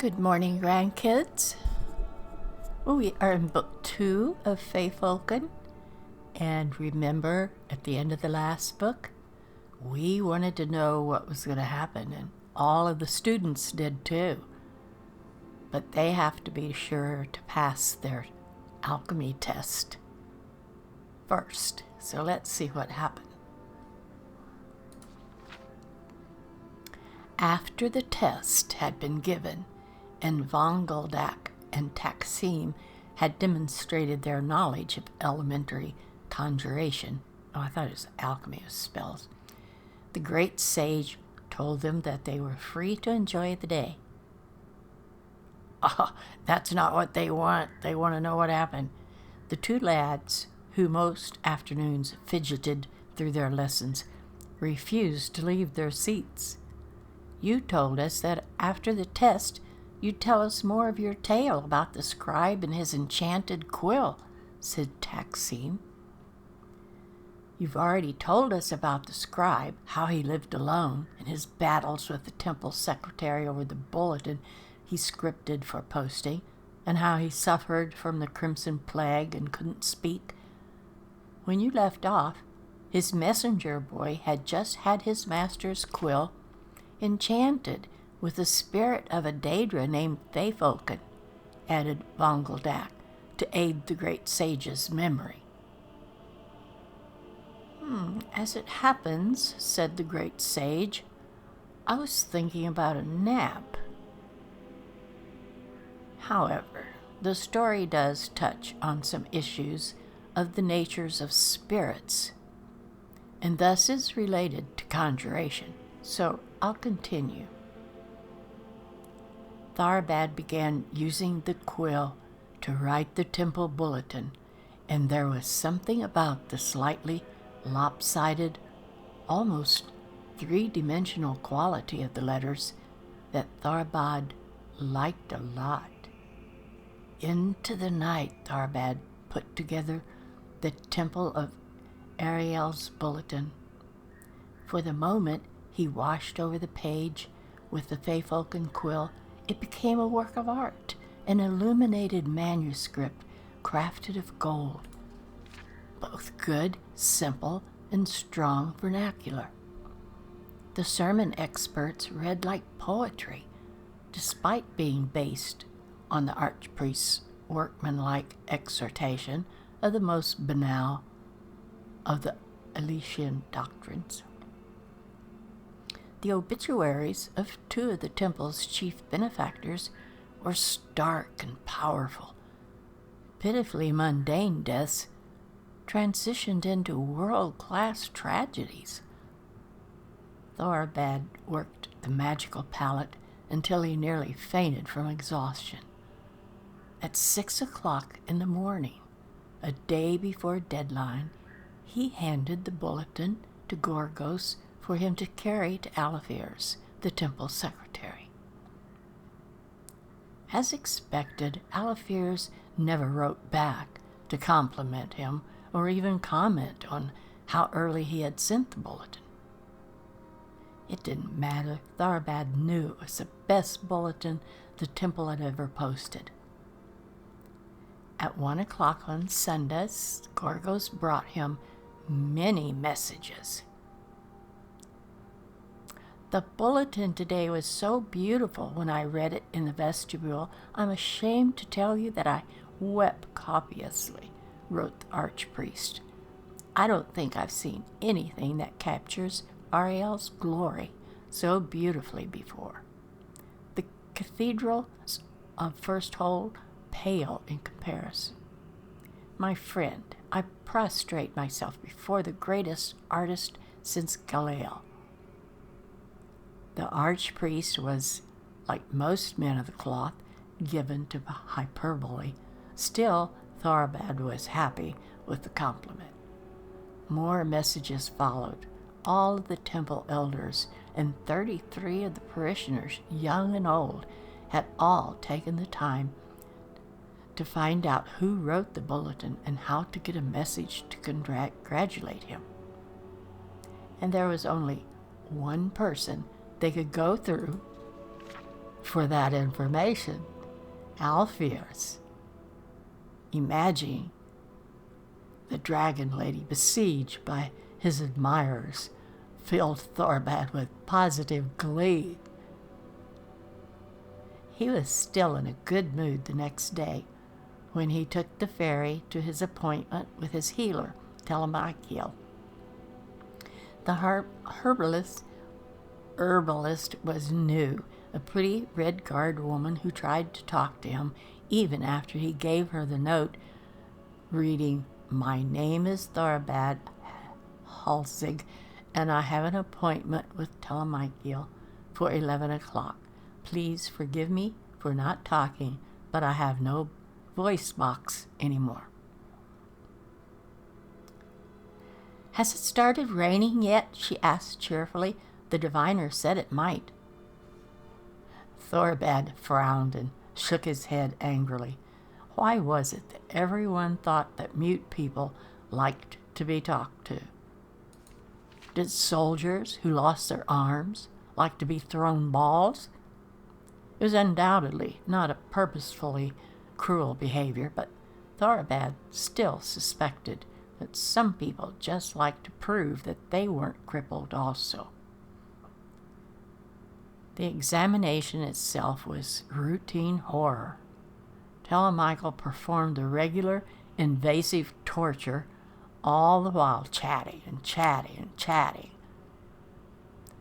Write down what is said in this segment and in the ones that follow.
Good morning, grandkids. We are in book 2 of Feyfolken, and remember at the end of the last book, we wanted to know what was going to happen, and all of the students did too. But they have to be sure to pass their alchemy test first. So let's see what happened. After the test had been given, and Vongeldak and Taksim had demonstrated their knowledge of elementary conjuration. I thought it was alchemy of spells. The great sage told them that they were free to enjoy the day. Oh, that's not what they want. They want to know what happened. The two lads, who most afternoons fidgeted through their lessons, refused to leave their seats. You told us that after the test, you'd tell us more of your tale about the scribe and his enchanted quill, said Taksim. You've already told us about the scribe, how he lived alone, and his battles with the temple secretary over the bulletin he scripted for posting, and how he suffered from the crimson plague and couldn't speak. When you left off, his messenger boy had just had his master's quill enchanted with the spirit of a Daedra named Feyfolken, added Vongeldak, to aid the great sage's memory. As it happens, said the great sage, I was thinking about a nap. However, the story does touch on some issues of the natures of spirits, and thus is related to conjuration, so I'll continue. Tharbad began using the quill to write the temple bulletin, and there was something about the slightly lopsided, almost three-dimensional quality of the letters that Tharbad liked a lot. Into the night, Tharbad put together the temple of Ariel's bulletin. For the moment he washed over the page with the Feyfolken quill, it became a work of art, an illuminated manuscript crafted of gold, both good, simple, and strong vernacular. The sermon experts read like poetry, despite being based on the archpriest's workmanlike exhortation of the most banal of the Elysian doctrines. The obituaries of two of the temple's chief benefactors were stark and powerful. Pitifully mundane deaths transitioned into world-class tragedies. Tharbad worked the magical palette until he nearly fainted from exhaustion. At 6 o'clock in the morning, a day before deadline, he handed the bulletin to Gorgos for him to carry to Elsweyr, the temple secretary. As expected, Elsweyr never wrote back to compliment him or even comment on how early he had sent the bulletin. It didn't matter. Tharbad knew it was the best bulletin the temple had ever posted. At 1 o'clock on Sundays, Gorgos brought him many messages. The bulletin today was so beautiful when I read it in the vestibule, I'm ashamed to tell you that I wept copiously, wrote the archpriest. I don't think I've seen anything that captures Ariel's glory so beautifully before. The cathedrals of First Hold pale in comparison. My friend, I prostrate myself before the greatest artist since Galileo. The archpriest was, like most men of the cloth, given to hyperbole. Still, Tharbad was happy with the compliment. More messages followed. All of the temple elders and 33 of the parishioners, young and old, had all taken the time to find out who wrote the bulletin and how to get a message to congratulate him. And there was only one person they could go through for that information. Elsweyr, imagining the dragon lady besieged by his admirers, filled Thorbad with positive glee. He was still in a good mood the next day when he took the ferry to his appointment with his healer, Telemachiel. The herbalist was new, a pretty red-garbed woman who tried to talk to him even after he gave her the note reading, "My name is Thorbad Halsig, and I have an appointment with Telemachiel for 11 o'clock. Please forgive me for not talking, but I have no voice box anymore." "Has it started raining yet?" she asked cheerfully. "The diviner said it might." Thorbad frowned and shook his head angrily. Why was it that everyone thought that mute people liked to be talked to? Did soldiers who lost their arms like to be thrown balls? It was undoubtedly not a purposefully cruel behavior, but Thorbad still suspected that some people just liked to prove that they weren't crippled also. The examination itself was routine horror. Telemachiel performed the regular invasive torture, all the while chatting and chatting and chatting.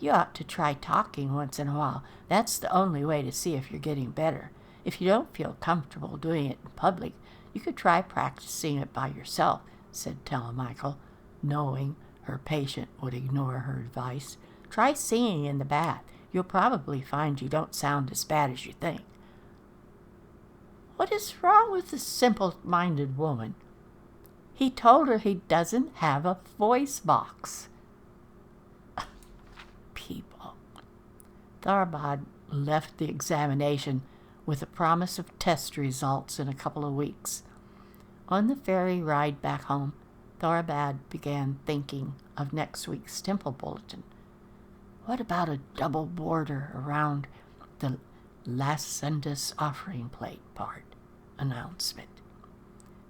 "You ought to try talking once in a while. That's the only way to see if you're getting better. If you don't feel comfortable doing it in public, you could try practicing it by yourself," said Telemachiel, knowing her patient would ignore her advice. "Try singing in the bath. You'll probably find you don't sound as bad as you think." What is wrong with this simple-minded woman? He told her he doesn't have a voice box. People. Thorbad left the examination with a promise of test results in a couple of weeks. On the ferry ride back home, Thorbad began thinking of next week's temple bulletin. What about a double border around the Lascendus offering plate part announcement?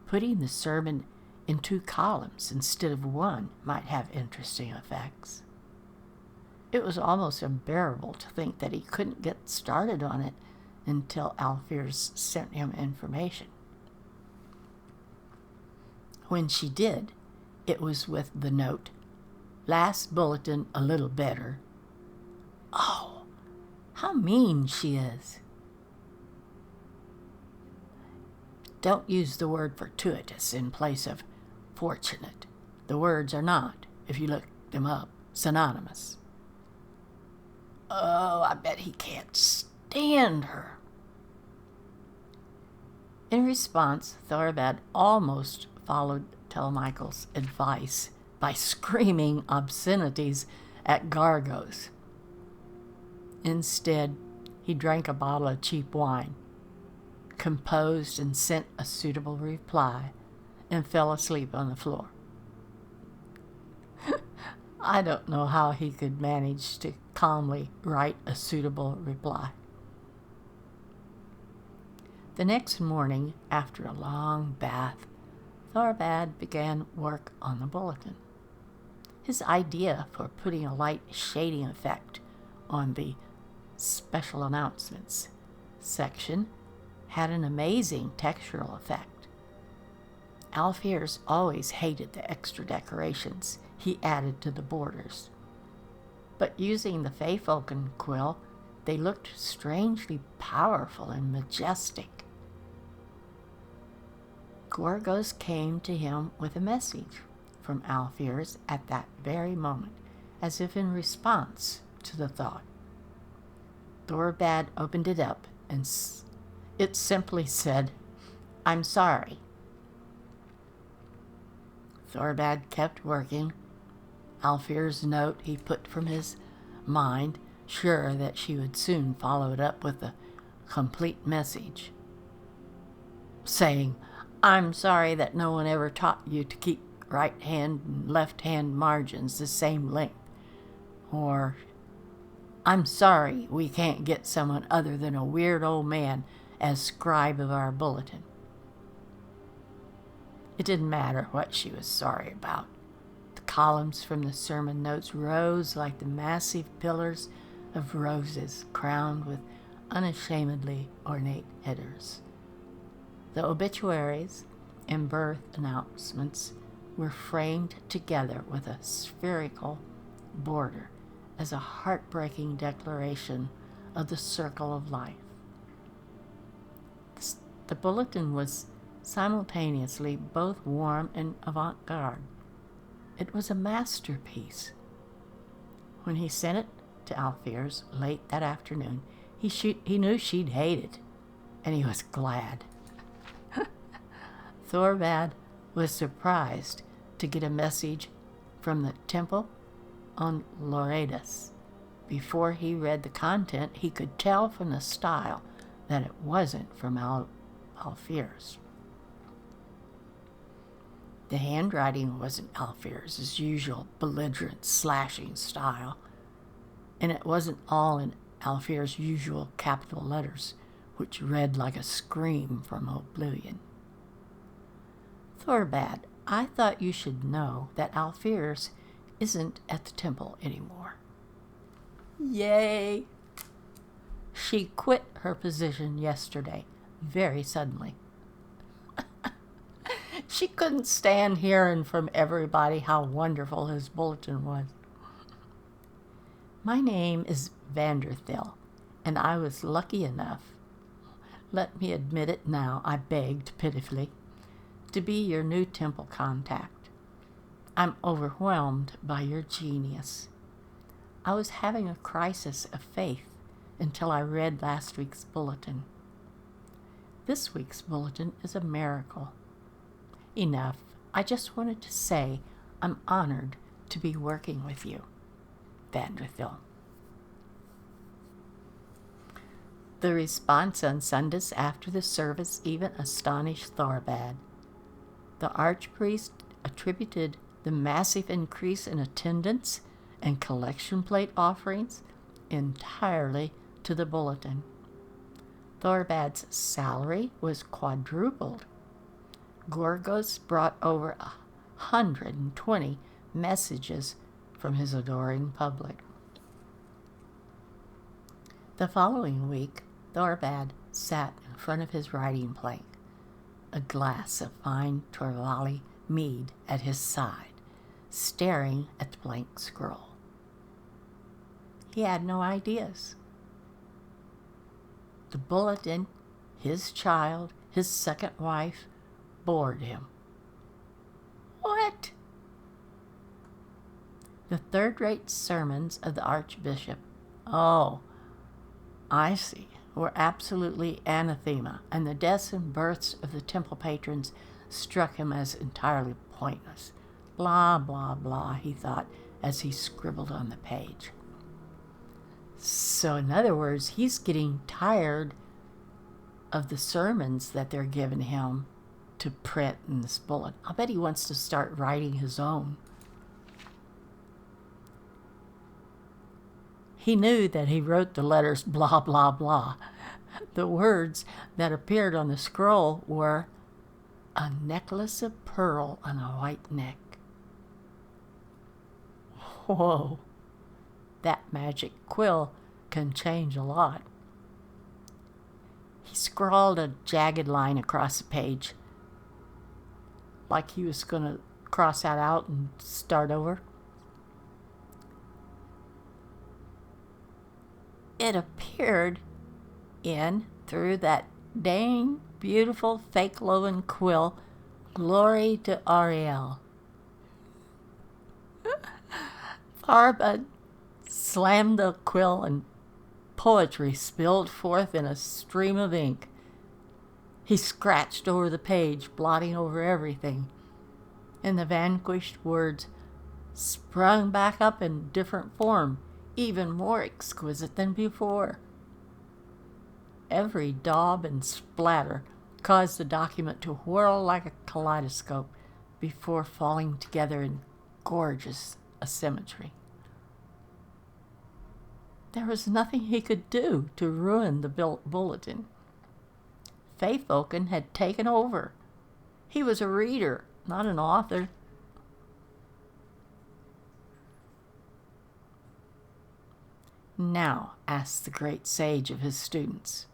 Putting the sermon in 2 columns instead of 1 might have interesting effects. It was almost unbearable to think that he couldn't get started on it until Elsweyr sent him information. When she did, it was with the note, "Last bulletin a little better." Oh, how mean she is. Don't use the word fortuitous in place of fortunate. The words are not, if you look them up, synonymous. Oh, I bet he can't stand her. In response, Thorbad almost followed Telemachiel's advice by screaming obscenities at Gargos. Instead, he drank a bottle of cheap wine, composed and sent a suitable reply, and fell asleep on the floor. I don't know how he could manage to calmly write a suitable reply. The next morning, after a long bath, Thorbad began work on the bulletin. His idea for putting a light shading effect on the special announcements section had an amazing textural effect. Elsweyr always hated the extra decorations he added to the borders, but using the Feyfolken quill, they looked strangely powerful and majestic. Gorgos came to him with a message from Elsweyr at that very moment, as if in response to the thought. Thorbad opened it up, and it simply said, "I'm sorry." Thorbad kept working. Elsweyr's note he put from his mind, sure that she would soon follow it up with a complete message, saying, "I'm sorry that no one ever taught you to keep right hand and left hand margins the same length," or I'm sorry we can't get someone other than a weird old man as scribe of our bulletin. It didn't matter what she was sorry about. The columns from the sermon notes rose like the massive pillars of roses crowned with unashamedly ornate headers. The obituaries and birth announcements were framed together with a spherical border as a heartbreaking declaration of the circle of life. The bulletin was simultaneously both warm and avant-garde. It was a masterpiece. When he sent it to Elsweyr's late that afternoon, he knew she'd hate it, and he was glad. Thorbad was surprised to get a message from the temple on Loredas. Before he read the content, he could tell from the style that it wasn't from Elsweyr's. The handwriting wasn't Elsweyr's usual belligerent slashing style, and it wasn't all in Elsweyr's usual capital letters, which read like a scream from oblivion. Thorbad, I thought you should know that Elsweyr's isn't at the temple anymore. Yay! She quit her position yesterday, very suddenly. She couldn't stand hearing from everybody how wonderful his bulletin was. My name is Vanderthil, and I was lucky enough, let me admit it now, I begged pitifully, to be your new temple contact. I'm overwhelmed by your genius. I was having a crisis of faith until I read last week's bulletin. This week's bulletin is a miracle. Enough. I just wanted to say I'm honored to be working with you, Vanderthil. The response on Sundays after the service even astonished Thorbad. The archpriest attributed the massive increase in attendance and collection plate offerings entirely to the bulletin. Thorbad's salary was quadrupled. Gorgos brought over 120 messages from his adoring public. The following week, Thorbad sat in front of his writing plank, a glass of fine Torvali mead at his side, staring at the blank scroll. He had no ideas. The bulletin, his child, his second wife, bored him. What? The third-rate sermons of the Archbishop, oh, I see, were absolutely anathema, and the deaths and births of the temple patrons struck him as entirely pointless. Blah, blah, blah, he thought as he scribbled on the page. So, in other words, he's getting tired of the sermons that they're giving him to print in this bulletin. I bet he wants to start writing his own. He knew that he wrote the letters blah, blah, blah. The words that appeared on the scroll were a necklace of pearl on a white neck. Whoa, that magic quill can change a lot. He scrawled a jagged line across the page, like he was going to cross that out and start over. It appeared in, through that dang beautiful fake Loven quill, glory to Ariel. Thorbad slammed the quill and poetry spilled forth in a stream of ink. He scratched over the page, blotting over everything, and the vanquished words sprung back up in different form, even more exquisite than before. Every daub and splatter caused the document to whirl like a kaleidoscope before falling together in gorgeous asymmetry. There was nothing he could do to ruin the bulletin. Feyfolken had taken over. He was a reader, not an author. Now, asked the great sage of his students,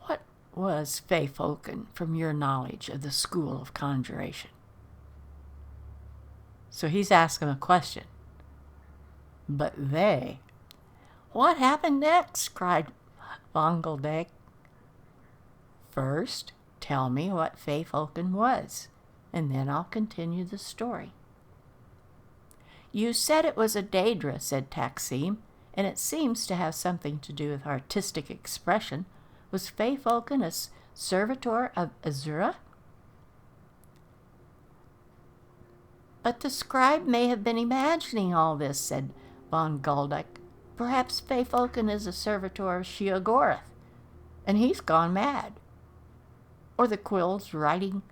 what was Feyfolken from your knowledge of the school of conjuration? So he's asking a question. But they... What happened next? Cried Von Goldegg. First, tell me what Feyfolken was, and then I'll continue the story. You said it was a Daedra, said Taksim, and it seems to have something to do with artistic expression. Was Feyfolken a servitor of Azura? But the scribe may have been imagining all this, said Von Goldegg. Perhaps Feyfolken is a servitor of Sheogorath, and he's gone mad. Or the quill's writing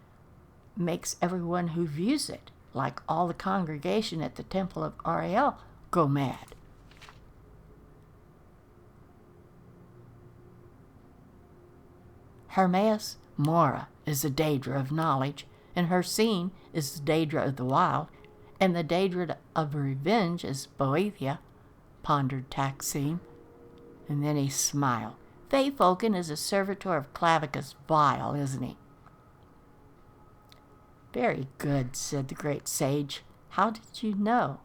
makes everyone who views it, like all the congregation at the temple of Ariel, go mad. Hermaeus Mora is a Daedra of knowledge, and Hercene is the Daedra of the wild, and the Daedra of revenge is Boethia, pondered Taksim, and then he smiled. Feyfolken is a servitor of Clavicus Vile, isn't he? Very good, said the great sage. How did you know?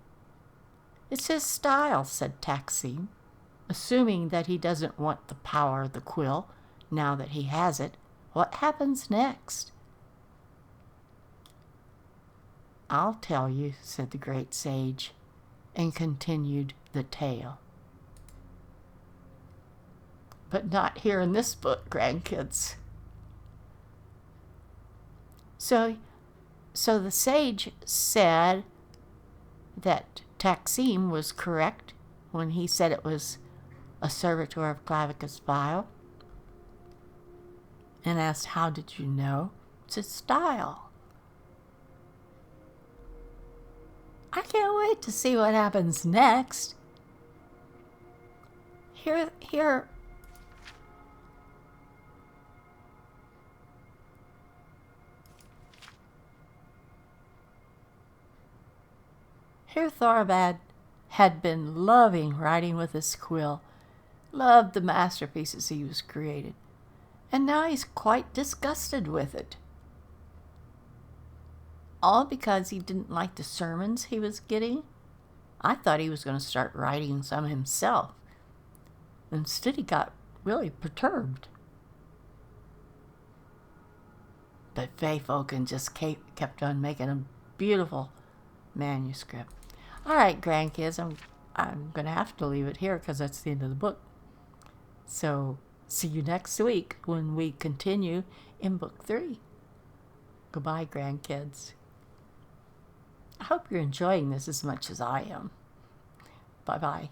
It's his style, said Taksim, assuming that he doesn't want the power of the quill now that he has it. What happens next? I'll tell you, said the great sage, and continued the tale. But not here in this book, grandkids. So the sage said that Taksim was correct when he said it was a servitor of Clavicus Vile, and asked, how did you know? It's his style. I can't wait to see what happens next. Here Thorabad had been loving writing with his quill, loved the masterpieces he was created, and now he's quite disgusted with it. All because he didn't like the sermons he was getting. I thought he was going to start writing some himself. Instead, he got really perturbed. But Feyfolken just kept on making a beautiful manuscript. All right, grandkids, I'm going to have to leave it here because that's the end of the book. So, see you next week when we continue in Book 3. Goodbye, grandkids. I hope you're enjoying this as much as I am. Bye-bye.